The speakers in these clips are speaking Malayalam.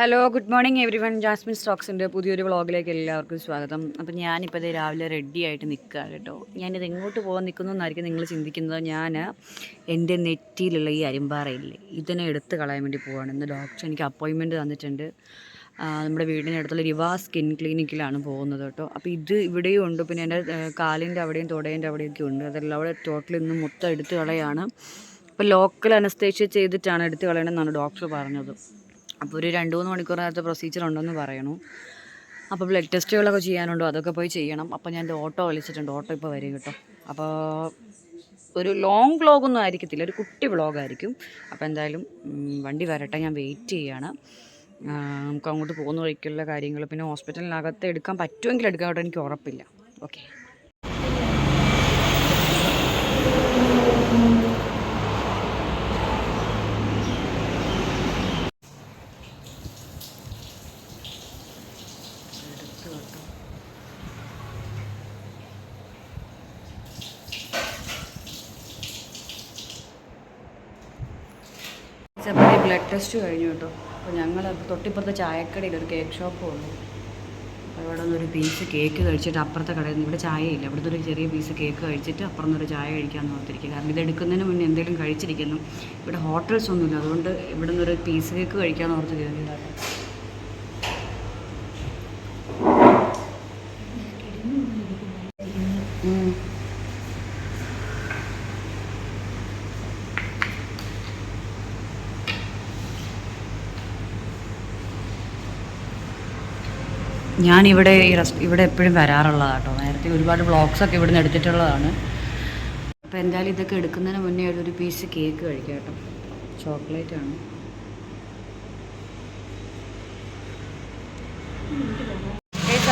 Hello good morning everyone. Jasmine സ്റ്റോക്സിൻ്റെ പുതിയൊരു വ്ളോഗിലേക്ക് എല്ലാവർക്കും സ്വാഗതം. അപ്പം ഞാനിപ്പോൾ ഇത് രാവിലെ റെഡി ആയിട്ട് നിൽക്കുകയാണ് കേട്ടോ. ഞാനിത് എങ്ങോട്ട് പോകാൻ നിൽക്കുന്നു എന്നായിരിക്കും നിങ്ങൾ ചിന്തിക്കുന്നത്. ഞാൻ എൻ്റെ നെറ്റിയിലുള്ള ഈ അരിമ്പാറയില്ലേ, ഇതിനെ എടുത്ത് കളയാൻ വേണ്ടി പോവുകയാണ്. ഇന്ന് ഡോക്ടർ എനിക്ക് അപ്പോയിൻമെൻറ്റ് തന്നിട്ടുണ്ട്. നമ്മുടെ വീടിനടുത്തുള്ള റിവാ സ്കിൻ ക്ലിനിക്കിലാണ് പോകുന്നത് കേട്ടോ. അപ്പോൾ ഇത് ഇവിടെയും ഉണ്ട്, പിന്നെ എൻ്റെ കാലിൻ്റെ അവിടെയും തുടേൻ്റെ അവിടെയൊക്കെ ഉണ്ട്. അതെല്ലാം അവിടെ ടോട്ടൽ ഇന്ന് മൊത്തം എടുത്ത് കളയാണ്. അപ്പോൾ ലോക്കൽ അനസ്തേഷ്യ ചെയ്തിട്ടാണ് എടുത്ത് കളയണമെന്നാണ് ഡോക്ടർ പറഞ്ഞത്. അപ്പോൾ ഒരു 2-3 മണിക്കൂർ നേരത്തെ പ്രൊസീജിയർ ഉണ്ടെന്ന് പറയണു. അപ്പോൾ ബ്ലഡ് ടെസ്റ്റുകളൊക്കെ ചെയ്യാനുണ്ടോ, അതൊക്കെ പോയി ചെയ്യണം. അപ്പോൾ ഞാൻ ഓട്ടോ വിളിച്ചിട്ടുണ്ട്, ഓട്ടോ ഇപ്പോൾ വരും കേട്ടോ. അപ്പോൾ ഒരു ലോങ് വ്ളോഗൊന്നും ആയിരിക്കത്തില്ല, ഒരു കുട്ടി വ്ളോഗായിരിക്കും. അപ്പോൾ എന്തായാലും വണ്ടി വരട്ടെ, ഞാൻ വെയിറ്റ് ചെയ്യാണ്. നമുക്ക് അങ്ങോട്ട് പോകുന്ന വഴിക്കുള്ള കാര്യങ്ങൾ, പിന്നെ ഹോസ്പിറ്റലിനകത്ത് എടുക്കാൻ പറ്റുമെങ്കിൽ എടുക്കാൻ കേട്ടോ, എനിക്ക് ഉറപ്പില്ല. ഓക്കെ. അപ്പോൾ ബ്ലഡ് ടെസ്റ്റ് കഴിഞ്ഞു കേട്ടോ. അപ്പോൾ ഞങ്ങൾ തൊട്ടിപ്പുറത്തെ ചായക്കടയിൽ ഒരു കേക്ക് ഷോപ്പ് ഉള്ളു. അപ്പോൾ ഇവിടെ നിന്നൊരു പീസ് കേക്ക് കഴിച്ചിട്ട് അപ്പുറത്തെ കടയിൽ നിന്ന്, ഇവിടെ ചായയില്ല, ഇവിടുത്തെ ഒരു ചെറിയ പീസ് കേക്ക് കഴിച്ചിട്ട് അപ്പുറം നിന്നൊരു ചായ കഴിക്കാമെന്ന് ഓർത്തിരിക്കുക. കാരണം ഇത് എടുക്കുന്നതിന് മുന്നേ എന്തെങ്കിലും കഴിച്ചിരിക്കുന്നു. ഇവിടെ ഹോട്ടൽസ് ഒന്നുമില്ല, അതുകൊണ്ട് ഇവിടെ നിന്നൊരു പീസ് കേക്ക് കഴിക്കാമെന്ന് ഓർത്ത് കയറിയതാണ്. ഞാനിവിടെ ഇവിടെ എപ്പോഴും വരാറുള്ളതാണ് കേട്ടോ. നേരത്തെ ഒരുപാട് വ്ളോഗ്സൊക്കെ ഇവിടെ നിന്ന് എടുത്തിട്ടുള്ളതാണ്. അപ്പോൾ എന്തായാലും ഇതൊക്കെ എടുക്കുന്നതിന് മുന്നേ ഒരു പീസ് കേക്ക് കഴിക്കാം കേട്ടോ. ചോക്ലേറ്റ് ആണ്.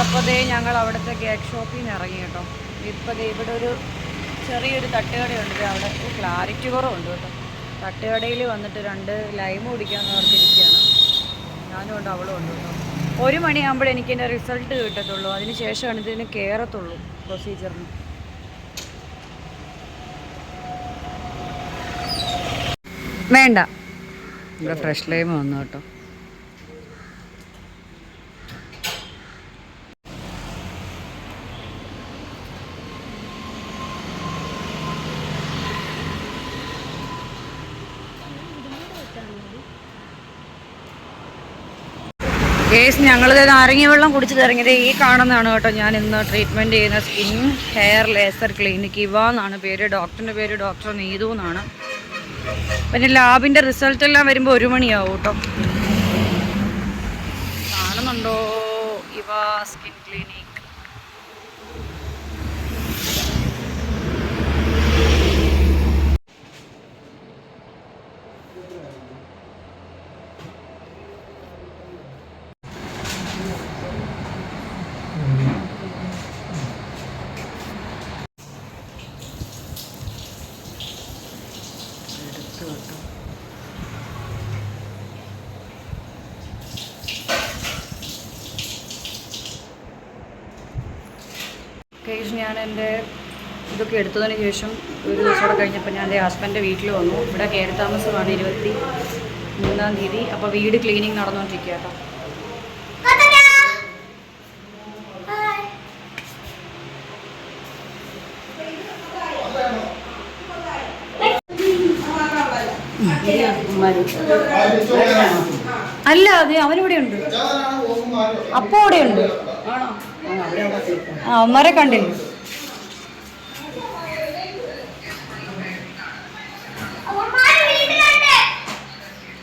അപ്പോൾ ഞങ്ങൾ അവിടുത്തെ കേക്ക് ഷോപ്പിൽ നിന്ന് ഇറങ്ങി കേട്ടോ. ഇപ്പോൾ ഇവിടെ ഒരു ചെറിയൊരു തട്ടുകടയുണ്ട്. അവിടെ ക്ലാരിറ്റി കുറവുണ്ട് കേട്ടോ. തട്ടുകടയിൽ വന്നിട്ട് 2 ലൈം കുടിക്കാമെന്ന് ഓർത്തിരിക്കുകയാണ്. ഞാനും ഉണ്ട്, അവളും ഉണ്ട് കേട്ടോ. 1 മണിയാകുമ്പോൾ എനിക്ക് എൻ്റെ റിസൾട്ട് കിട്ടത്തുള്ളൂ. അതിന് ശേഷമാണ് ഇതിന് കയറത്തുള്ളൂ പ്രൊസീജിയറിന്. വേണ്ട, ഇവിടെ ഫ്രഷ് ലൈം വന്നു കേട്ടോ. കേസ് ഞങ്ങളിത് നാരങ്ങ വെള്ളം കുടിച്ചിട്ട് ഇറങ്ങിയത് ഈ കാണുന്നതാണ് കേട്ടോ. ഞാൻ ഇന്ന് ട്രീറ്റ്മെൻറ്റ് ചെയ്യുന്ന സ്കിൻ ഹെയർ ലേസർ ക്ലിനിക് ഇവ എന്നാണ് പേര്. ഡോക്ടറിൻ്റെ പേര് ഡോക്ടർ നീതു എന്നാണ്. പിന്നെ ലാബിൻ്റെ റിസൾട്ടെല്ലാം വരുമ്പോൾ 1 മണിയാവും കേട്ടോ. കാണുന്നുണ്ടോ? ഇവ സ്കിൻ ക്ലിനിക്. ഞാൻ എൻ്റെ ഇതൊക്കെ എടുത്തതിന് ശേഷം ഒരു ദിവസം കൂടെ കഴിഞ്ഞപ്പോൾ ഞാൻ എൻ്റെ ഹസ്ബൻഡിൻ്റെ വീട്ടിൽ വന്നു. ഇവിടെ കയറി താമസമാണ് 23-ാം തീയതി. അപ്പോൾ വീട് ക്ലീനിങ് നടന്നുകൊണ്ടിരിക്കുക കേട്ടോ. അല്ല, അതെ, അവനിവിടെ ഉണ്ട്. അപ്പോൾ അവിടെ ഉണ്ട്. അവന്മാരെ കണ്ടില്ല.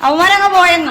അവന്മാരങ്ങ് പോയെന്ന